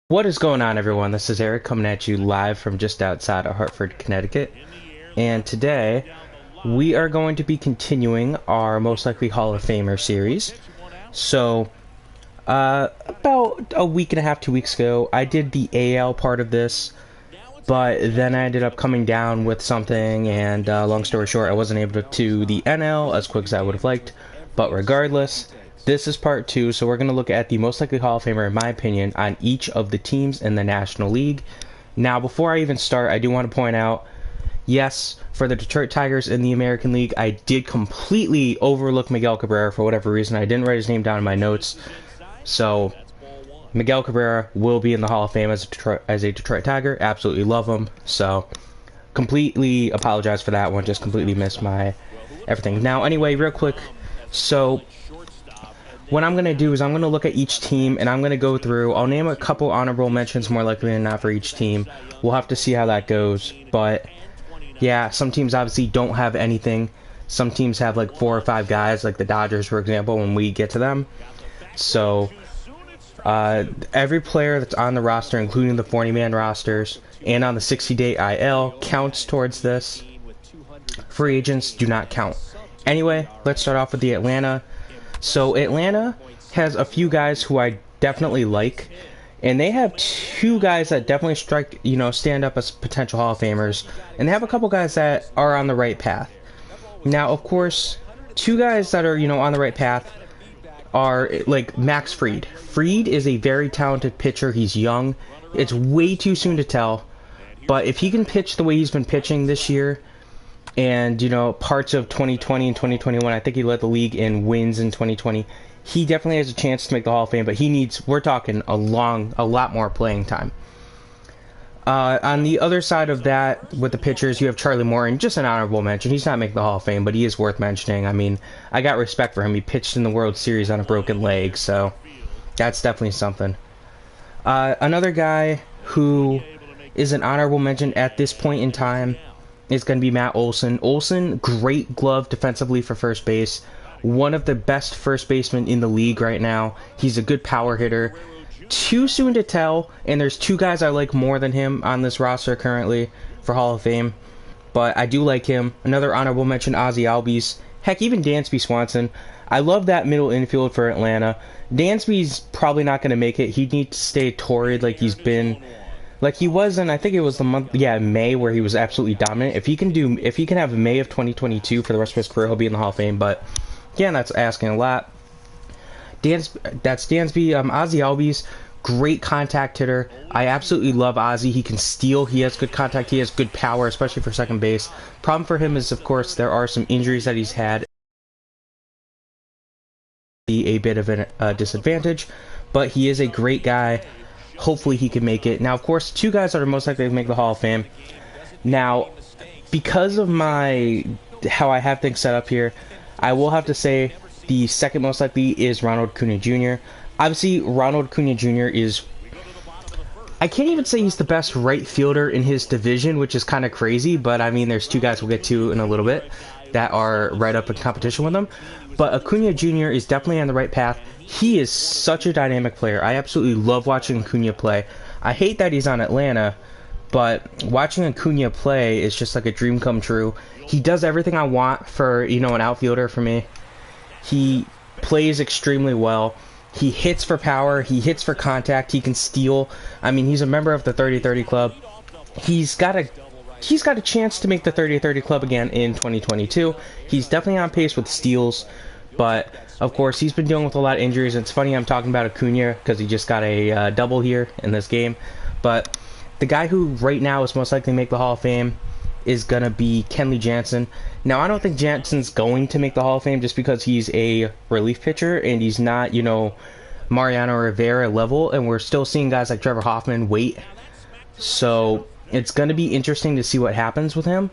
What is going on, everyone? This is Eric coming at you live from just outside of Hartford, Connecticut. And today, we are going to be continuing our Most Likely Hall of Famer series. So, about a week and a half, 2 weeks ago, I did the AL part of this, but then I ended up coming down with something, and long story short, I wasn't able to do the NL as quick as I would have liked. But regardless, this is part 2, so we're going to look at the Most Likely Hall of Famer, in my opinion, on each of the teams in the National League. Now, before I even start, I do want to point out, yes, for the Detroit Tigers in the American League, I did completely overlook Miguel Cabrera for whatever reason. I didn't write his name down in my notes. So, Miguel Cabrera will be in the Hall of Fame as a Detroit Tiger. Absolutely love him. So, completely apologize for that one. Just completely missed my everything. Now, anyway, real quick. So, what I'm going to do is I'm going to look at each team, and I'm going to go through. I'll name a couple honorable mentions more likely than not for each team. We'll have to see how that goes. But, yeah, some teams obviously don't have anything. Some teams have like 4 or 5 guys, like the Dodgers, for example, when we get to them. So, every player that's on the roster, including the 40-man rosters, and on the 60-day IL, counts towards this. Free agents do not count. Anyway, let's start off with the Atlanta. So Atlanta has a few guys who I definitely like, and they have 2 guys that definitely stand up as potential Hall of Famers, and they have a couple guys that are on the right path. Now, of course, 2 guys that are, on the right path are like Max Fried. Fried is a very talented pitcher. He's young. It's way too soon to tell, but if he can pitch the way he's been pitching this year, and, parts of 2020 and 2021, I think he led the league in wins in 2020. He definitely has a chance to make the Hall of Fame, but we're talking a lot more playing time. On the other side of that, with the pitchers, you have Charlie Morton, just an honorable mention. He's not making the Hall of Fame, but he is worth mentioning. I mean, I got respect for him. He pitched in the World Series on a broken leg, so that's definitely something. Another guy who is an honorable mention at this point in time is going to be Matt Olson. Olson, great glove defensively for first base. One of the best first basemen in the league right now. He's a good power hitter. Too soon to tell, and there's 2 guys I like more than him on this roster currently for Hall of Fame, but I do like him. Another honorable mention, Ozzie Albies. Heck, even Dansby Swanson. I love that middle infield for Atlanta. Dansby's probably not going to make it. He needs to stay torrid like he's been. Like he was in, I think it was May, where he was absolutely dominant. If he can have May of 2022 for the rest of his career, he'll be in the Hall of Fame. But again, that's asking a lot. That's Dansby. Ozzie Albies, great contact hitter. I absolutely love Ozzie. He can steal. He has good contact. He has good power, especially for second base. Problem for him is, of course, there are some injuries that he's had. A bit of a disadvantage, but he is a great guy. Hopefully he can make it. Now, of course, 2 guys that are most likely to make the Hall of Fame. Now, because of how I have things set up here, I will have to say the second most likely is Ronald Acuna Jr. Obviously, Ronald Acuna Jr. is... I can't even say he's the best right fielder in his division, which is kind of crazy, but I mean, there's 2 guys we'll get to in a little bit that are right up in competition with him. But Acuna Jr. is definitely on the right path. He is such a dynamic player. I absolutely love watching Acuna play. I hate that he's on Atlanta, but watching Acuna play is just like a dream come true. He does everything I want for, an outfielder for me. He plays extremely well. He hits for power. He hits for contact. He can steal. I mean, he's a member of the 30-30 club. He's got a chance to make the 30-30 club again in 2022. He's definitely on pace with steals, but of course he's been dealing with a lot of injuries. It's funny I'm talking about Acuna because he just got a double here in this game, but the guy who right now is most likely to make the Hall of Fame is going to be Kenley Jansen. Now, I don't think Jansen's going to make the Hall of Fame just because he's a relief pitcher and he's not, Mariano Rivera level, and we're still seeing guys like Trevor Hoffman wait. So it's going to be interesting to see what happens with him.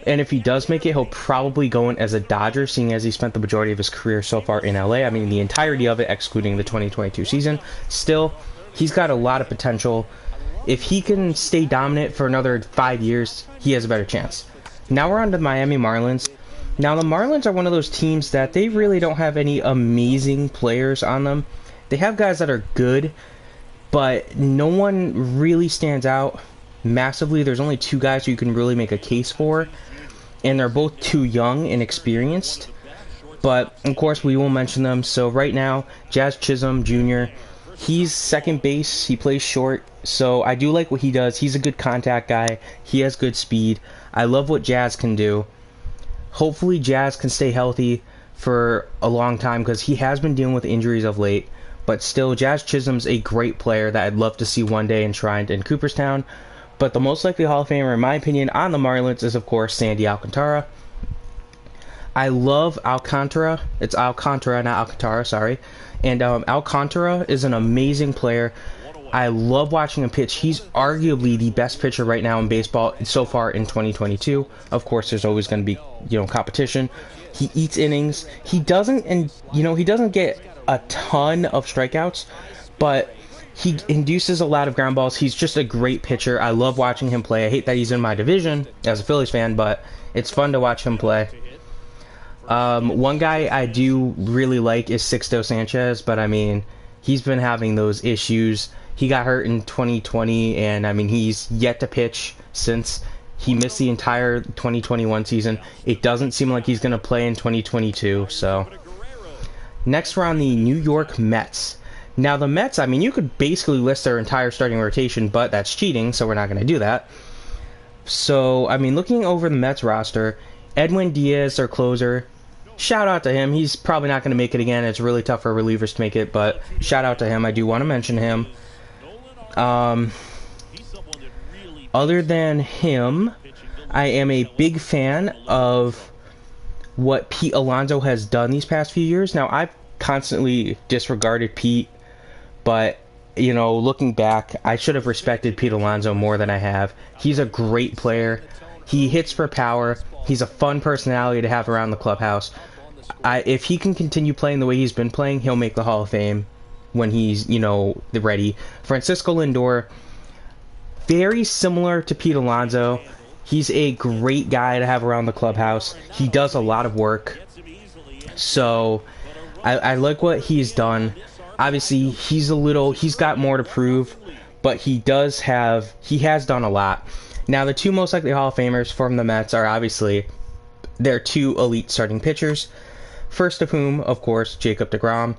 And if he does make it, he'll probably go in as a Dodger, seeing as he spent the majority of his career so far in LA. I mean, the entirety of it, excluding the 2022 season. Still, he's got a lot of potential. If he can stay dominant for another 5 years, he has a better chance. Now we're on to the Miami Marlins. Now, the Marlins are one of those teams that they really don't have any amazing players on them. They have guys that are good, but no one really stands out massively. There's only two guys who you can really make a case for, and they're both too young and experienced. But of course we will mention them. So right now, Jazz Chisholm Jr., he's second base. He plays short, so I do like what he does. He's a good contact guy. He has good speed. I love what Jazz can do. Hopefully Jazz can stay healthy for a long time, because he has been dealing with injuries of late. But still, Jazz Chisholm's a great player that I'd love to see one day enshrined in Cooperstown. But the most likely Hall of Famer, in my opinion, on the Marlins is, of course, Sandy Alcantara. I love Alcantara. It's Alcantara, not Alcantara, sorry. And Alcantara is an amazing player. I love watching him pitch. He's arguably the best pitcher right now in baseball so far in 2022. Of course, there's always going to be, competition. He eats innings. He doesn't get a ton of strikeouts, but he induces a lot of ground balls. He's just a great pitcher. I love watching him play. I hate that he's in my division as a Phillies fan, but it's fun to watch him play. One guy I do really like is Sixto Sanchez, but I mean, he's been having those issues. He got hurt in 2020, and I mean, he's yet to pitch since. He missed the entire 2021 season. It doesn't seem like he's going to play in 2022, so. Next, we're on the New York Mets. Now, the Mets, I mean, you could basically list their entire starting rotation, but that's cheating, so we're not going to do that. So, I mean, looking over the Mets roster, Edwin Diaz, their closer, shout out to him. He's probably not going to make it again. It's really tough for relievers to make it, but shout out to him. I do want to mention him. Other than him, I am a big fan of what Pete Alonso has done these past few years. Now, I've constantly disregarded Pete, but, looking back, I should have respected Pete Alonso more than I have. He's a great player. He hits for power. He's a fun personality to have around the clubhouse. If he can continue playing the way he's been playing, he'll make the Hall of Fame when he's, ready. Francisco Lindor, very similar to Pete Alonso. He's a great guy to have around the clubhouse. He does a lot of work. So, I like what he's done. Obviously, he's got more to prove, but he has done a lot. Now, the two most likely Hall of Famers from the Mets are obviously their two elite starting pitchers. First of whom, of course, Jacob deGrom.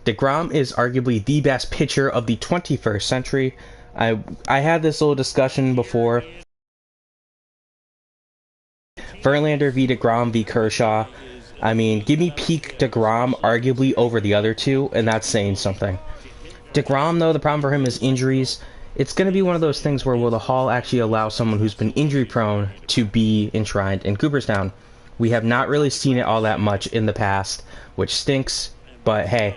DeGrom is arguably the best pitcher of the 21st century. I had this little discussion before. Verlander v. DeGrom v. Kershaw. I mean, give me peak DeGrom arguably over the other two, and that's saying something. DeGrom, though, the problem for him is injuries. It's going to be one of those things where will the Hall actually allow someone who's been injury-prone to be enshrined in Cooperstown? We have not really seen it all that much in the past, which stinks, but hey,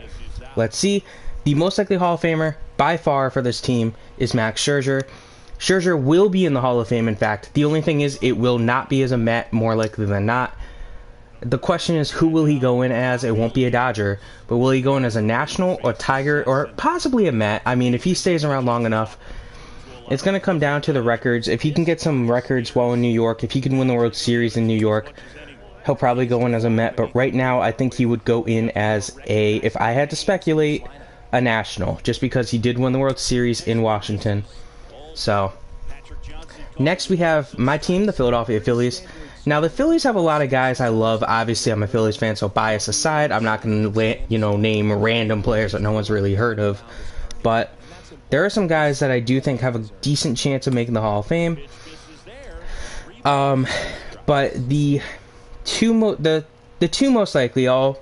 let's see. The most likely Hall of Famer, by far, for this team is Max Scherzer. Scherzer will be in the Hall of Fame, in fact. The only thing is, it will not be as a Met, more likely than not. The question is, who will he go in as? It won't be a Dodger, but will he go in as a National, or Tiger, or possibly a Met? I mean, if he stays around long enough, it's going to come down to the records. If he can get some records while in New York, if he can win the World Series in New York, he'll probably go in as a Met. But right now, I think he would go in as if I had to speculate, a National, just because he did win the World Series in Washington. So, next we have my team, the Philadelphia Phillies. Now, the Phillies have a lot of guys I love. Obviously, I'm a Phillies fan, so bias aside, I'm not going to, name random players that no one's really heard of. But there are some guys that I do think have a decent chance of making the Hall of Fame. But the two most likely, I'll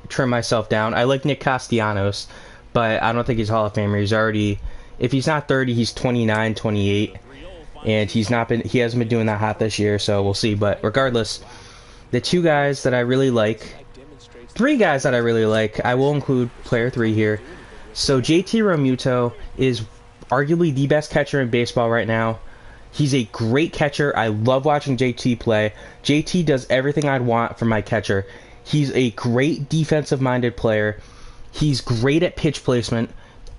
trim myself down. I like Nick Castellanos, but I don't think he's Hall of Famer. He's already, if he's not 30, he's 29, 28. And he hasn't been doing that hot this year, so we'll see. But regardless, the three guys that I really like, I will include player 3 here. So JT Realmuto is arguably the best catcher in baseball right now. He's a great catcher. I love watching JT play. JT does everything I'd want from my catcher. He's a great defensive-minded player. He's great at pitch placement.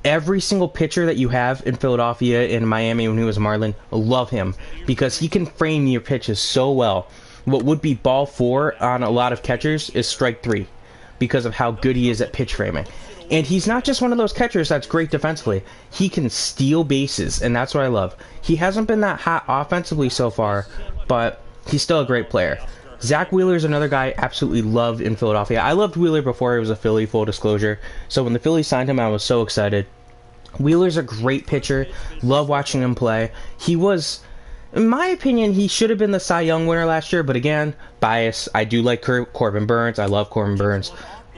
Every single pitcher that you have in Philadelphia and Miami when he was a Marlin, love him because he can frame your pitches so well. What would be ball 4 on a lot of catchers is strike 3 because of how good he is at pitch framing. And he's not just one of those catchers that's great defensively. He can steal bases, and that's what I love. He hasn't been that hot offensively so far, but he's still a great player. Zach Wheeler is another guy I absolutely loved in Philadelphia. I loved Wheeler before he was a Philly, full disclosure. So when the Phillies signed him, I was so excited. Wheeler's a great pitcher. Love watching him play. He was, in my opinion, he should have been the Cy Young winner last year, but again, bias. I do like Corbin Burns. I love Corbin Burns.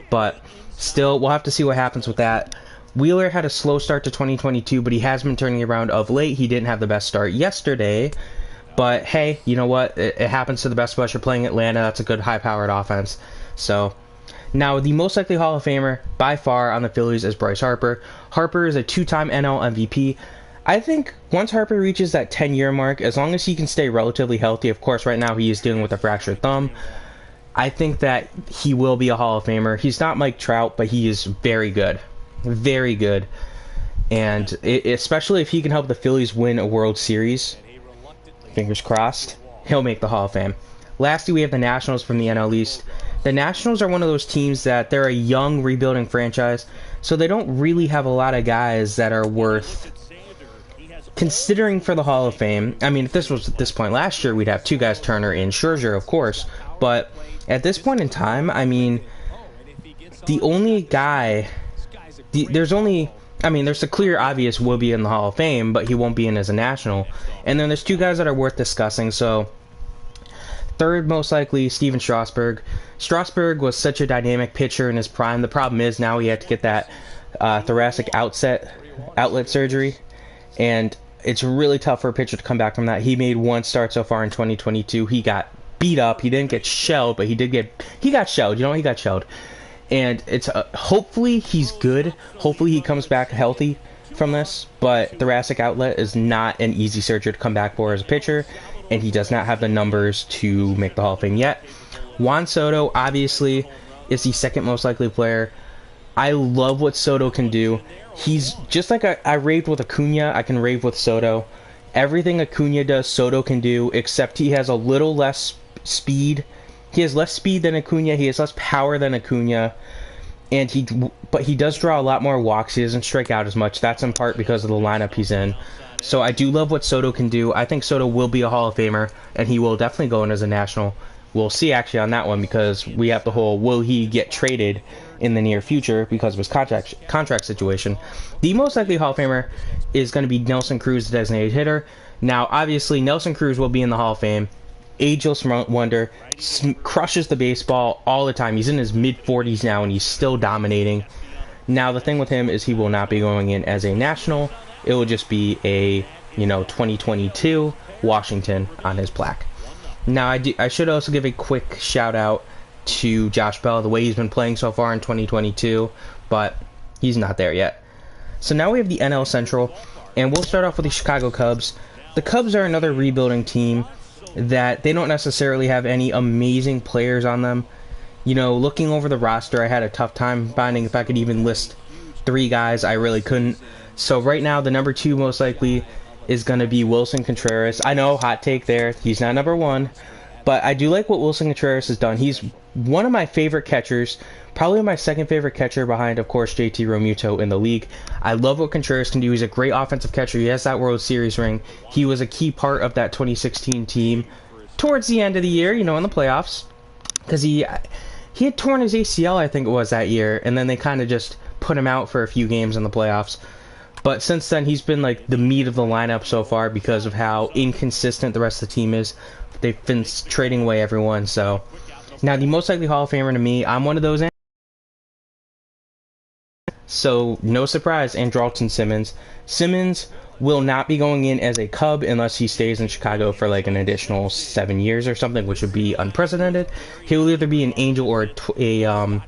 But still, we'll have to see what happens with that. Wheeler had a slow start to 2022, but he has been turning around of late. He didn't have the best start yesterday. But hey, you know what? It happens to the best of us. You're playing Atlanta. That's a good high-powered offense. So now the most likely Hall of Famer by far on the Phillies is Bryce Harper. Harper is a two-time NL MVP. I think once Harper reaches that 10-year mark, as long as he can stay relatively healthy, of course right now he is dealing with a fractured thumb, I think that he will be a Hall of Famer. He's not Mike Trout, but he is very good. Very good. And especially if he can help the Phillies win a World Series, fingers crossed, he'll make the Hall of Fame. Lastly, we have the Nationals from the NL East. The Nationals are one of those teams that they're a young, rebuilding franchise, so they don't really have a lot of guys that are worth considering for the Hall of Fame. I mean, if this was at this point last year, we'd have two guys, Turner and Scherzer, of course. But at this point in time, I mean, the only guy, there's the clear obvious will be in the Hall of Fame, but he won't be in as a National. And then there's two guys that are worth discussing. So third most likely, Steven Strasburg. Strasburg was such a dynamic pitcher in his prime. The problem is now he had to get that thoracic outlet surgery, and it's really tough for a pitcher to come back from that. He made one start so far in 2022. He got beat up. He didn't get shelled, but he got shelled. He got shelled. And it's hopefully he's good. Hopefully he comes back healthy from this. But thoracic outlet is not an easy surgery to come back for as a pitcher, and he does not have the numbers to make the Hall of Fame yet. Juan Soto obviously is the second most likely player. I love what Soto can do. He's just like I raved with Acuna. I can rave with Soto. Everything Acuna does, Soto can do, except he has a little less speed. He has less speed than Acuna. He has less power than Acuna, but he does draw a lot more walks. He doesn't strike out as much. That's in part because of the lineup he's in. So I do love what Soto can do. I think Soto will be a Hall of Famer, and he will definitely go in as a National. We'll see actually on that one, because we have the whole will he get traded in the near future because of his contract situation. The most likely Hall of Famer is going to be Nelson Cruz, the designated hitter. Now, obviously, Nelson Cruz will be in the Hall of Fame. Ageless wonder, crushes the baseball all the time. He's in his mid-40s now, and he's still dominating. Now, the thing with him is he will not be going in as a National. It will just be a, 2022 Washington on his plaque. Now, I should also give a quick shout-out to Josh Bell, the way he's been playing so far in 2022, but he's not there yet. So now we have the NL Central, and we'll start off with the Chicago Cubs. The Cubs are another rebuilding team that they don't necessarily have any amazing players on them. Looking over the roster, I had a tough time finding if I could even list three guys. I really couldn't. So right now, the number 2 most likely is going to be Wilson Contreras. I know, hot take there. He's not number 1. But I do like what Wilson Contreras has done. He's one of my favorite catchers, probably my second favorite catcher behind, of course, JT Realmuto in the league. I love what Contreras can do. He's a great offensive catcher. He has that World Series ring. He was a key part of that 2016 team towards the end of the year, in the playoffs, because he had torn his ACL, I think it was, that year, and then they kind of just put him out for a few games in the playoffs. But since then, he's been like the meat of the lineup so far because of how inconsistent the rest of the team is. They've been trading away everyone. So now the most likely Hall of Famer to me, I'm one of those. So no surprise, Andrelton Simmons. Simmons will not be going in as a Cub unless he stays in Chicago for like an additional 7 years or something, which would be unprecedented. He'll either be an Angel or an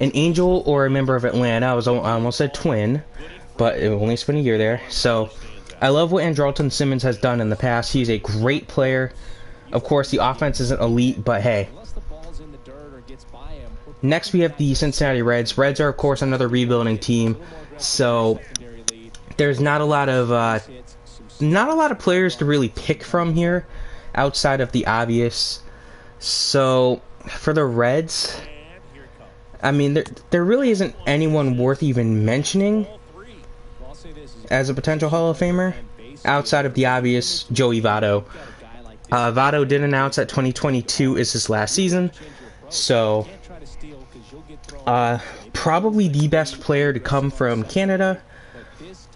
Angel or a member of Atlanta. I almost said Twin, but it only spent a year there. So I love what Andrelton Simmons has done in the past. He's a great player. Of course, the offense isn't elite, but hey. Next, we have the Cincinnati Reds. Reds are, of course, another rebuilding team. So there's not a lot of players to really pick from here outside of the obvious. So for the Reds, I mean, there really isn't anyone worth even mentioning as a potential Hall of Famer outside of the obvious Joey Votto. Votto did announce that 2022 is his last season, so probably the best player to come from Canada.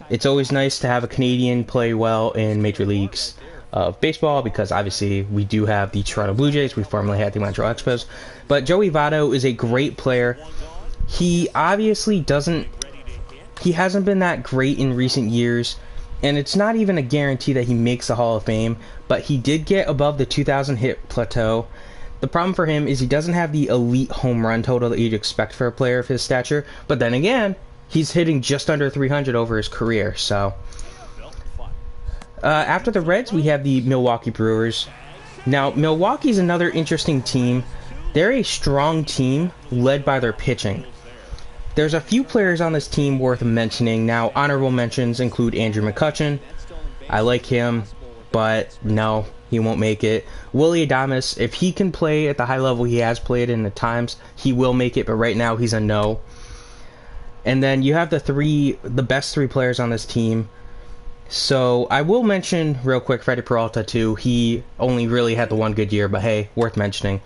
It's always nice to have a Canadian play well in Major Leagues of Baseball, because obviously we do have the Toronto Blue Jays, we formerly had the Montreal Expos, but Joey Votto is a great player. He obviously he hasn't been that great in recent years, and it's not even a guarantee that he makes the Hall of Fame, but he did get above the 2,000 hit plateau. The problem for him is he doesn't have the elite home run total that you'd expect for a player of his stature, but then again, he's hitting just under 300 over his career, so... after the Reds, we have the Milwaukee Brewers. Now, Milwaukee's another interesting team. They're a strong team led by their pitching. There's a few players on this team worth mentioning. Now, honorable mentions include Andrew McCutchen. I like him, but no, he won't make it. Willy Adames, if he can play at the high level he has played in at times, he will make it, but right now he's a no. And then you have the best three players on this team. So I will mention real quick Freddie Peralta too. He only really had the one good year, but hey, worth mentioning.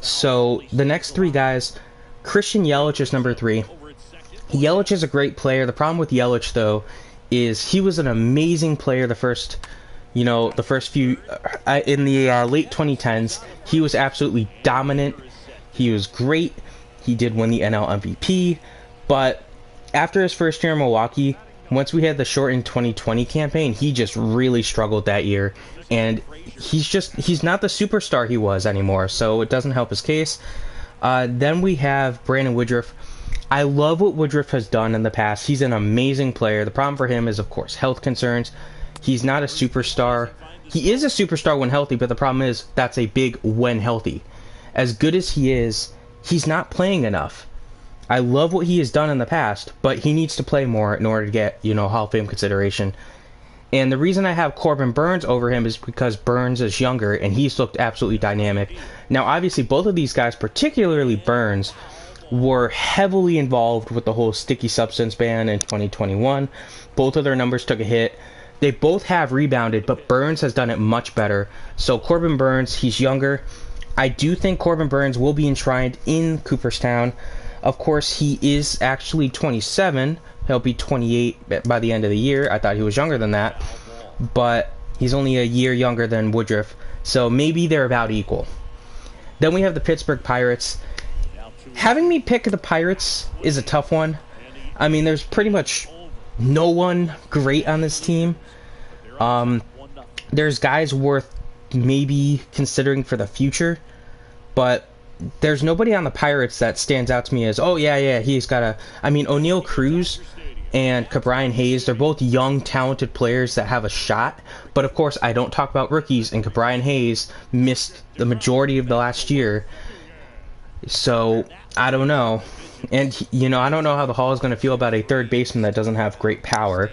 So the next three guys, Christian Yelich is number 3. Yelich is a great player. The problem with Yelich though is he was an amazing player the first few in the late 2010s. He was absolutely dominant. He was great. He did win the NL MVP, but after his first year in Milwaukee, once we had the shortened 2020 campaign, he just really struggled that year, and he's not the superstar he was anymore, so it doesn't help his case. Then we have Brandon Woodruff. I love what Woodruff has done in the past. He's an amazing player. The problem for him is, of course, health concerns. He's not a superstar. He is a superstar when healthy, but the problem is that's a big when healthy. As good as he is, he's not playing enough. I love what he has done in the past, but he needs to play more in order to get, Hall of Fame consideration. And the reason I have Corbin Burnes over him is because Burnes is younger, and he's looked absolutely dynamic. Now, obviously, both of these guys, particularly Burnes, were heavily involved with the whole sticky substance ban in 2021. Both of their numbers took a hit. They both have rebounded, but Burnes has done it much better. So Corbin Burnes, he's younger. I do think Corbin Burnes will be enshrined in Cooperstown. Of course, he is actually 27. He'll be 28 by the end of the year. I thought he was younger than that, but he's only a year younger than Woodruff, so maybe they're about equal. Then we have the Pittsburgh Pirates. Having me pick the Pirates is a tough one. I mean, there's pretty much no one great on this team. There's guys worth maybe considering for the future, but there's nobody on the Pirates that stands out to me as, oh yeah, he's got a... I mean, O'Neal Cruz and Cabrian Hayes, they're both young, talented players that have a shot, but of course I don't talk about rookies, and Cabrian Hayes missed the majority of the last year, so I don't know. And, I don't know how the Hall is going to feel about a third baseman that doesn't have great power.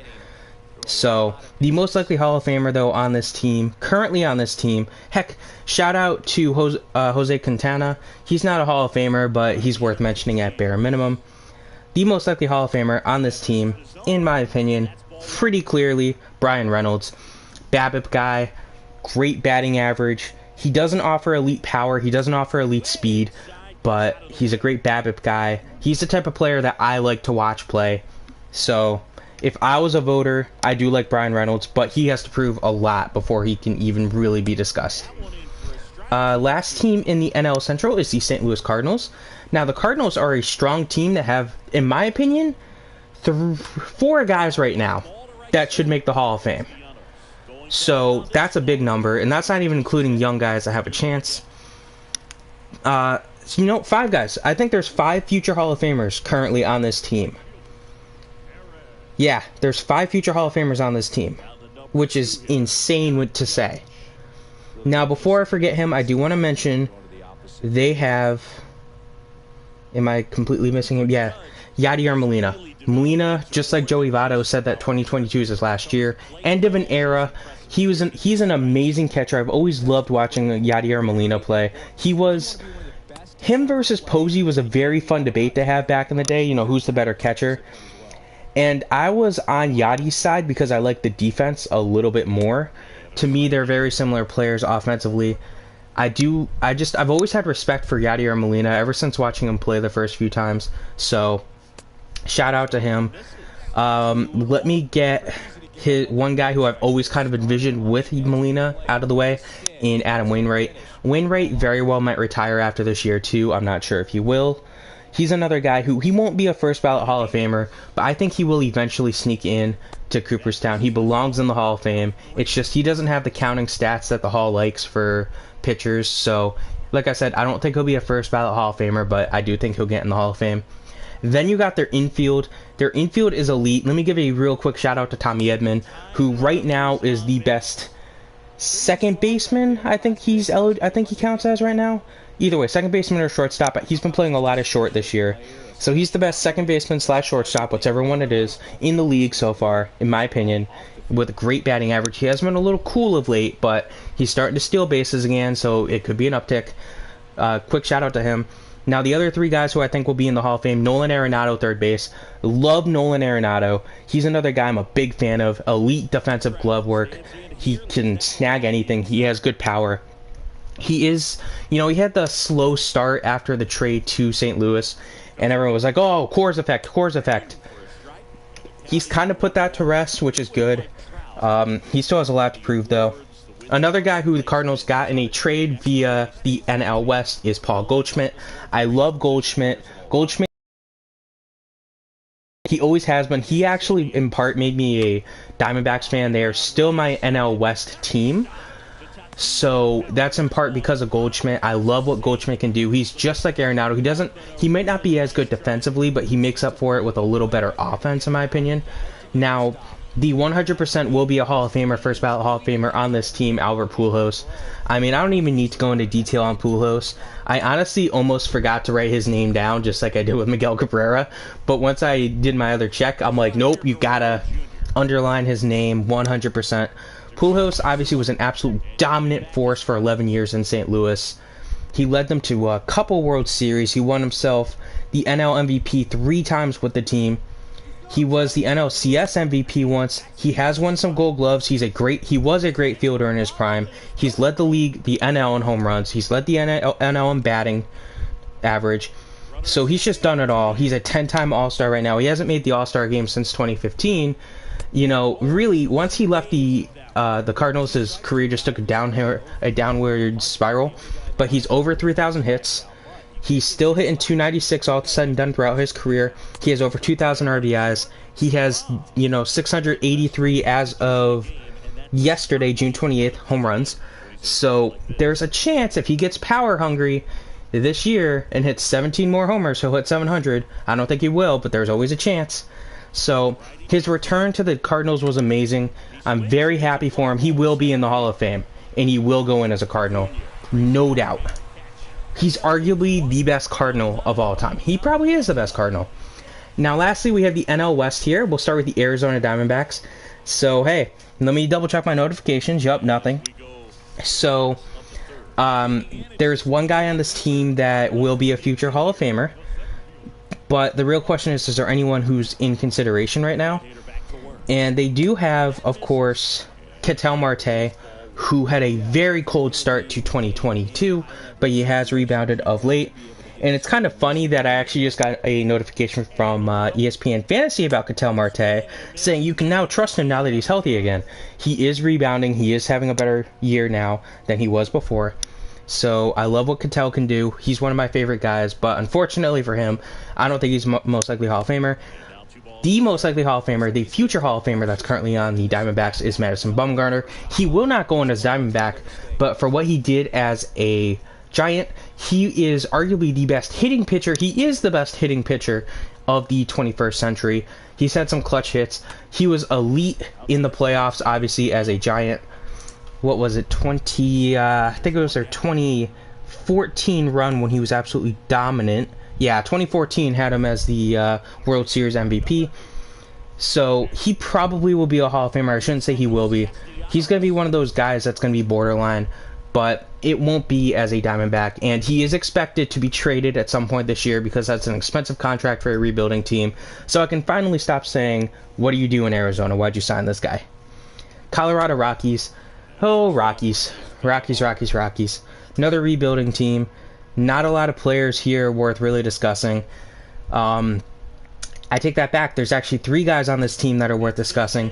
So, the most likely Hall of Famer, though, on this team, currently on this team, heck, shout out to Jose Quintana. He's not a Hall of Famer, but he's worth mentioning at bare minimum. The most likely Hall of Famer on this team, in my opinion, pretty clearly, Brian Reynolds. BABIP guy, great batting average. He doesn't offer elite power, he doesn't offer elite speed, but he's a great BABIP guy. He's the type of player that I like to watch play. So, if I was a voter, I do like Brian Reynolds, but he has to prove a lot before he can even really be discussed. Last team in the NL Central is the St. Louis Cardinals. Now, the Cardinals are a strong team that have, in my opinion, 4 guys right now that should make the Hall of Fame. So, that's a big number, and that's not even including young guys that have a chance. 5 guys. I think there's 5 future Hall of Famers currently on this team. Yeah, there's 5 future Hall of Famers on this team, which is insane to say. Now, before I forget him, I do want to mention they have... Am I completely missing him? Yeah, Yadier Molina. Molina, just like Joey Votto, said that 2022 is his last year. End of an era. He's an amazing catcher. I've always loved watching Yadier Molina play. He was Him versus Posey was a very fun debate to have back in the day. You know, who's the better catcher? And I was on Yadi's side because I like the defense a little bit more. To me, they're very similar players offensively. I've always had respect for Yadier Molina ever since watching him play the first few times. So, shout out to him. Let me get one guy who I've always kind of envisioned with Molina out of the way in Adam Wainwright. Wainwright very well might retire after this year too. I'm not sure if he will. He's another guy who, he won't be a first ballot Hall of Famer, but I think he will eventually sneak in to Cooperstown. He belongs in the Hall of Fame. It's just he doesn't have the counting stats that the Hall likes for pitchers. So, like I said, I don't think he'll be a first ballot Hall of Famer, but I do think he'll get in the Hall of Fame. Then you got their infield. Their infield is elite. Let me give a real quick shout out to Tommy Edman, who right now is the best second baseman. I think he counts as right now. Either way, second baseman or shortstop. He's been playing a lot of short this year. So he's the best second baseman / shortstop, whichever one it is, in the league so far, in my opinion, with a great batting average. He has been a little cool of late, but he's starting to steal bases again, so it could be an uptick. Quick shout out to him. Now, the other three guys who I think will be in the Hall of Fame, Nolan Arenado, third base. Love Nolan Arenado. He's another guy I'm a big fan of. Elite defensive glove work. He can snag anything. He has good power. He is, he had the slow start after the trade to St. Louis, and everyone was like, oh, Coors effect. He's kind of put that to rest, which is good. He still has a lot to prove, though. Another guy who the Cardinals got in a trade via the NL West is Paul Goldschmidt. I love Goldschmidt. He always has been. He actually, in part, made me a Diamondbacks fan. They are still my NL West team. So that's in part because of Goldschmidt. I love what Goldschmidt can do. He's just like Arenado. He might not be as good defensively, but he makes up for it with a little better offense, in my opinion. Now, the 100% will be a Hall of Famer, first ballot Hall of Famer on this team, Albert Pujols. I mean, I don't even need to go into detail on Pujols. I honestly almost forgot to write his name down, just like I did with Miguel Cabrera. But once I did my other check, I'm like, nope, you gotta underline his name 100%. Pujols obviously was an absolute dominant force for 11 years in St. Louis. He led them to a couple World Series. He won himself the NL MVP 3 times with the team. He was the NLCS MVP once. He has won some Gold Gloves. He was a great fielder in his prime. He's led the league, the NL in home runs. He's led the NL in batting average. So he's just done it all. He's a 10-time All-Star right now. He hasn't made the All-Star game since 2015. Really, once he left the Cardinals, his career just took a downward spiral. But he's over 3,000 hits. He's still hitting 296 all said and done throughout his career. He has over 2,000 RBIs. He has, 683 as of yesterday, June 28th, home runs. So there's a chance if he gets power hungry this year and hits 17 more homers, he'll hit 700. I don't think he will, but there's always a chance. So his return to the Cardinals was amazing. I'm very happy for him. He will be in the Hall of Fame, and he will go in as a Cardinal. No doubt. He's arguably the best Cardinal of all time. He probably is the best Cardinal. Now, lastly, we have the NL West here. We'll start with the Arizona Diamondbacks. So, hey, let me double-check my notifications. Yup, nothing. So, there's one guy on this team that will be a future Hall of Famer. But the real question is there anyone who's in consideration right now? And they do have, of course, Ketel Marte, who had a very cold start to 2022, but he has rebounded of late. And it's kind of funny that I actually just got a notification from ESPN Fantasy about Ketel Marte saying you can now trust him now that he's healthy again. He is rebounding. He is having a better year now than he was before. So I love what Ketel can do. He's one of my favorite guys, but unfortunately for him, I don't think he's most likely Hall of Famer. The most likely Hall of Famer, the future Hall of Famer that's currently on the Diamondbacks is Madison Bumgarner. He will not go in as Diamondback, but for what he did as a Giant, he is arguably the best hitting pitcher. He is the best hitting pitcher of the 21st century. He's had some clutch hits. He was elite in the playoffs, obviously, as a Giant. What was it, I think it was their 2014 run when he was absolutely dominant. Yeah, 2014 had him as the World Series MVP. So he probably will be a Hall of Famer. I shouldn't say he will be. He's going to be one of those guys that's going to be borderline. but it won't be as a Diamondback, and he is expected to be traded at some point this year because that's an expensive contract for a rebuilding team. So I can finally stop saying, what do you do in Arizona? Why'd you sign this guy? Colorado Rockies. Oh, Rockies. Rockies. Another rebuilding team. Not a lot of players here worth really discussing. I take that back. There's actually 3 guys on this team that are worth discussing.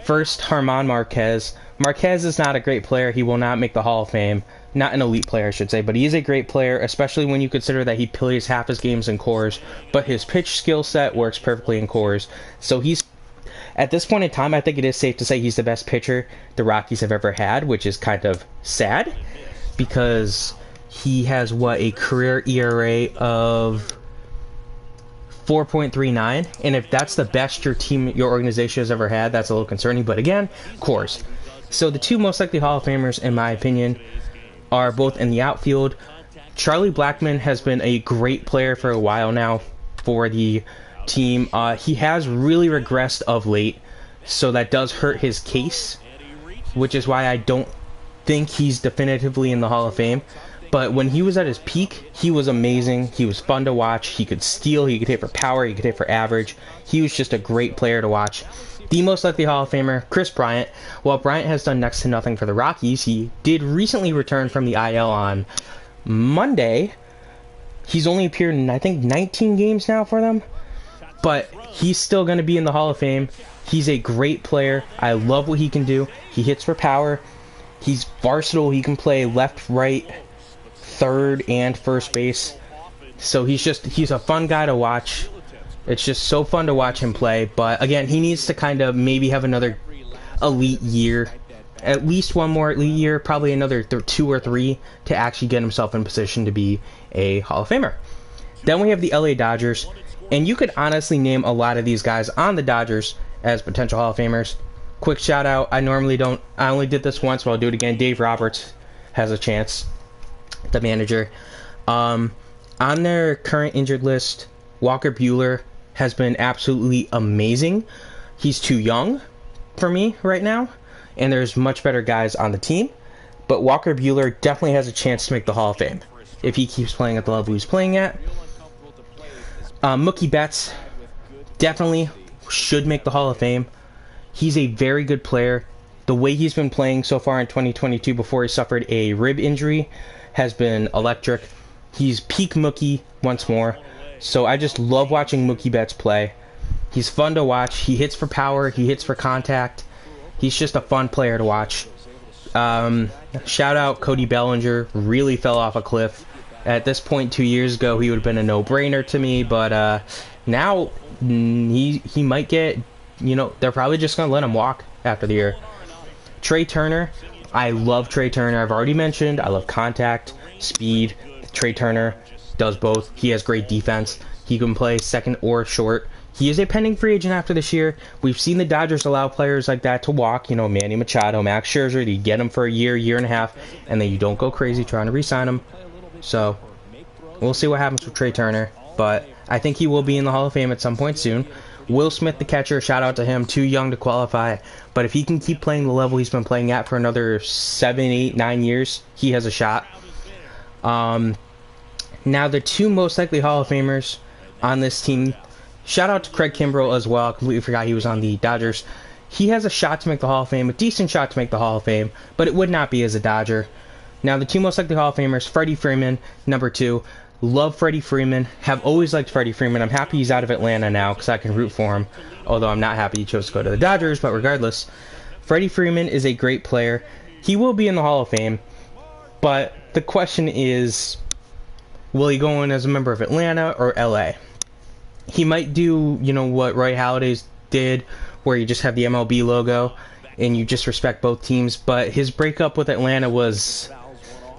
First, Germán Marquez. Marquez is not a great player. He will not make the Hall of Fame. Not an elite player, I should say, but he is a great player, especially when you consider that he plays half his games in cores, but his pitch skill set works perfectly in cores. So he's, at this point in time, I think it is safe to say he's the best pitcher the Rockies have ever had, which is kind of sad, because he has, a career ERA of 4.39, and if that's the best your organization has ever had, that's a little concerning. But again, cores. So the 2 most likely Hall of Famers, in my opinion, are both in the outfield. Charlie Blackmon has been a great player for a while now for the team. He has really regressed of late, so that does hurt his case, which is why I don't think he's definitively in the Hall of Fame. But when he was at his peak, he was amazing. He was fun to watch. He could steal. He could hit for power. He could hit for average. He was just a great player to watch. The most likely Hall of Famer, Chris Bryant. While Bryant has done next to nothing for the Rockies, he did recently return from the IL on Monday. He's only appeared in, I think, 19 games now for them. But he's still going to be in the Hall of Fame. He's a great player. I love what he can do. He hits for power. He's versatile. He can play left, right, third, and first base. So he's a fun guy to watch. It's just so fun to watch him play. But again, he needs to kind of maybe have another elite year. At least one more elite year, probably another 2 or 3 to actually get himself in position to be a Hall of Famer. Then we have the LA Dodgers. And you could honestly name a lot of these guys on the Dodgers as potential Hall of Famers. Quick shout out, I only did this once, but I'll do it again. Dave Roberts has a chance, the manager. On their current injured list, Walker Buehler has been absolutely amazing. He's too young for me right now, and there's much better guys on the team. But Walker Buehler definitely has a chance to make the Hall of Fame if he keeps playing at the level he's playing at. Mookie Betts definitely should make the Hall of Fame. He's a very good player. The way he's been playing so far in 2022 before he suffered a rib injury has been electric. He's peak Mookie once more. So I just love watching Mookie Betts play. He's fun to watch. He hits for power. He hits for contact. He's just a fun player to watch. Shout out Cody Bellinger. Really fell off a cliff. At this point, 2 years ago, he would have been a no-brainer to me, but now he might get, they're probably just going to let him walk after the year. Trey Turner, I love Trey Turner. I've already mentioned, I love contact, speed. Trey Turner does both. He has great defense. He can play second or short. He is a pending free agent after this year. We've seen the Dodgers allow players like that to walk. Manny Machado, Max Scherzer. You get them for a year and a half, and then you don't go crazy trying to re-sign them. So, we'll see what happens with Trey Turner, but I think he will be in the Hall of Fame at some point soon. Will Smith, the catcher, shout out to him, too young to qualify, but if he can keep playing the level he's been playing at for another 7, 8, 9 years, he has a shot. Now, the 2 most likely Hall of Famers on this team, shout out to Craig Kimbrell as well. I completely forgot he was on the Dodgers. He has a shot to make the Hall of Fame, a decent shot to make the Hall of Fame, but it would not be as a Dodger. Now, the 2 most likely Hall of Famers, Freddie Freeman, number 2. Love Freddie Freeman. Have always liked Freddie Freeman. I'm happy he's out of Atlanta now because I can root for him. Although I'm not happy he chose to go to the Dodgers, but regardless. Freddie Freeman is a great player. He will be in the Hall of Fame. But the question is, will he go in as a member of Atlanta or LA? He might do, what Roy Halladay did, where you just have the MLB logo and you just respect both teams. But his breakup with Atlanta was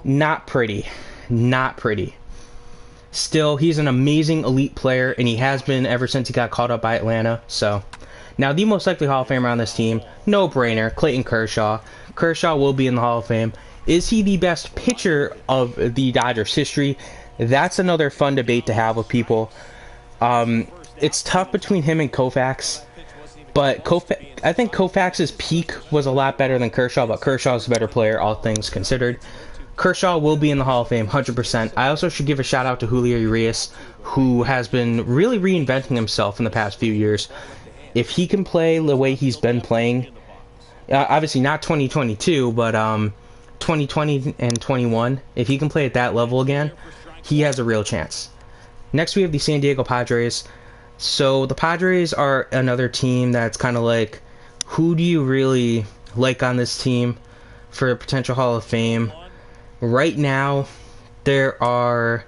not pretty. Not pretty. Still, he's an amazing elite player, and he has been ever since he got caught up by Atlanta. So, now the most likely Hall of Famer on this team, no-brainer, Clayton Kershaw. Kershaw will be in the Hall of Fame. Is he the best pitcher of the Dodgers history? That's another fun debate to have with people. It's tough between him and Koufax, but I think Koufax's peak was a lot better than Kershaw, but Kershaw's a better player, all things considered. Kershaw will be in the Hall of Fame, 100%. I also should give a shout out to Julio Urias, who has been really reinventing himself in the past few years. If he can play the way he's been playing, obviously not 2022, but 2020 and 21, if he can play at that level again, he has a real chance. Next, we have the San Diego Padres. So the Padres are another team that's kind of like, who do you really like on this team for a potential Hall of Fame? Right now, there are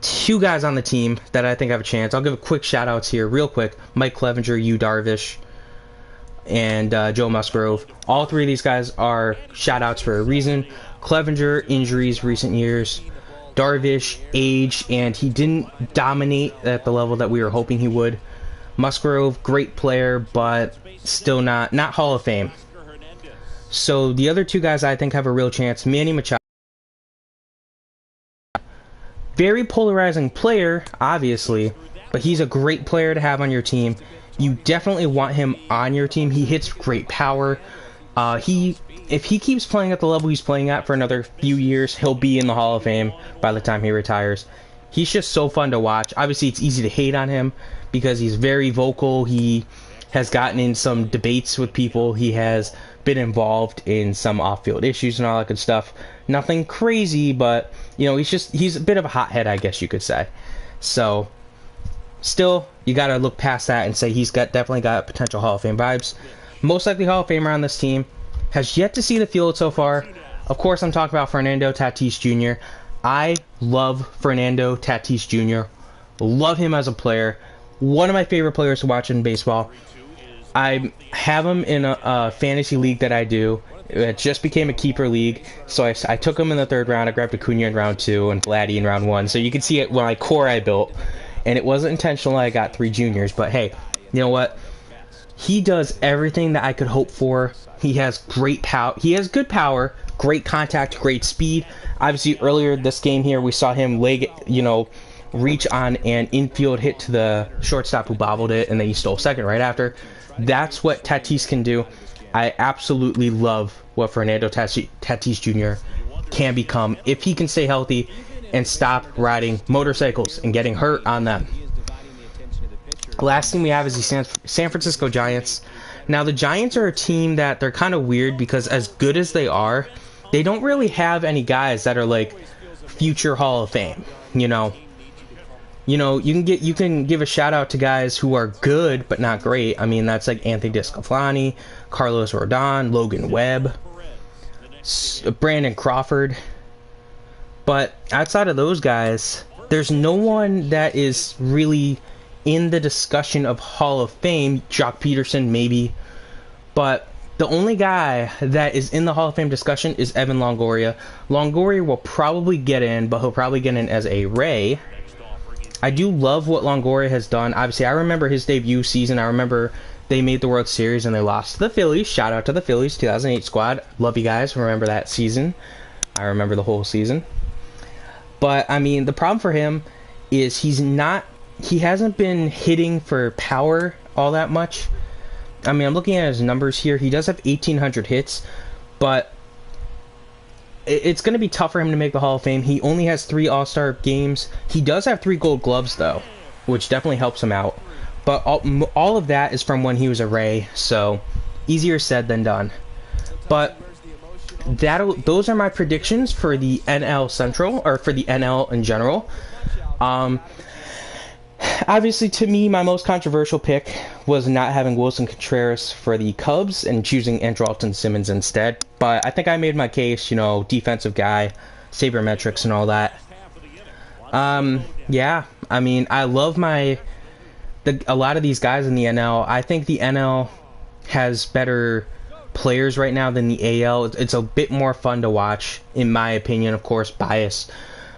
two guys on the team that I think have a chance. I'll give a quick shout outs here, real quick. Mike Clevenger, Yu Darvish, and Joe Musgrove. All three of these guys are shout outs for a reason. Clevenger, injuries recent years. Darvish, age, and he didn't dominate at the level that we were hoping he would. Musgrove, great player, but still not Hall of Fame. So the other two guys I think have a real chance. Manny Machado. Very polarizing player, obviously, but he's a great player to have on your team. You definitely want him on your team. He hits great power. If he keeps playing at the level he's playing at for another few years, he'll be in the Hall of Fame by the time he retires. He's just so fun to watch. Obviously, it's easy to hate on him because he's very vocal. He has gotten in some debates with people. He has been involved in some off-field issues and all that good stuff. Nothing crazy, but he's a bit of a hothead, I guess you could say. So, still, you got to look past that and say he's definitely got potential Hall of Fame vibes. Most likely Hall of Famer on this team. Has yet to see the field so far. Of course, I'm talking about Fernando Tatis Jr. I love Fernando Tatis Jr. Love him as a player. One of my favorite players to watch in baseball. I have him in a fantasy league that I do. It just became a keeper league, so I took him in the third round. I grabbed Acuna in round 2 and Vladdy in round 1. So you can see it when my core I built, and it wasn't intentional. I got 3 juniors, but hey, you know what? He does everything that I could hope for. He has great power. He has good power, great contact, great speed. Obviously, earlier this game here, we saw him reach on an infield hit to the shortstop who bobbled it, and then he stole second right after. That's what Tatis can do. I absolutely love what Fernando Tatis Jr. can become if he can stay healthy and stop riding motorcycles and getting hurt on them. Last thing we have is the San Francisco Giants. Now, the Giants are a team that they're kind of weird because as good as they are, they don't really have any guys that are like future Hall of Fame. You can give a shout out to guys who are good but not great. I mean, that's like Anthony Desclafani, Carlos Rodon, Logan Webb, Brandon Crawford. But outside of those guys, there's no one that is really in the discussion of Hall of Fame. Jock Peterson, maybe. But the only guy that is in the Hall of Fame discussion is Evan Longoria. Longoria will probably get in, but he'll probably get in as a Ray. I do love what Longoria has done. Obviously, I remember his debut season. I remember they made the World Series and they lost to the Phillies. Shout out to the Phillies, 2008 squad. Love you guys. Remember that season. I remember the whole season. But, I mean, the problem for him is he hasn't been hitting for power all that much. I mean, I'm looking at his numbers here. He does have 1,800 hits, but it's going to be tough for him to make the Hall of Fame. He only has 3 All-Star games. He does have 3 Gold Gloves, though, which definitely helps him out. But all of that is from when he was a Ray, so easier said than done. But those are my predictions for the NL Central, or for the NL in general. Obviously, to me, my most controversial pick was not having Wilson Contreras for the Cubs and choosing Andrelton Simmons instead. But I think I made my case, defensive guy, sabermetrics and all that. Yeah, I mean, I love a lot of these guys in the NL. I think the NL has better players right now than the AL. It's a bit more fun to watch, in my opinion, of course, bias.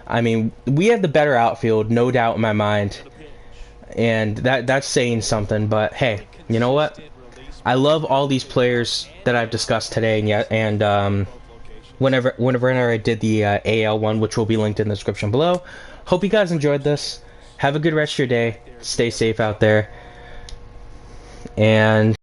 I mean, we have the better outfield, no doubt in my mind. And that's saying something, but hey, you know what? I love all these players that I've discussed today, and whenever I did the AL one, which will be linked in the description below. Hope you guys enjoyed this. Have a good rest of your day. Stay safe out there. And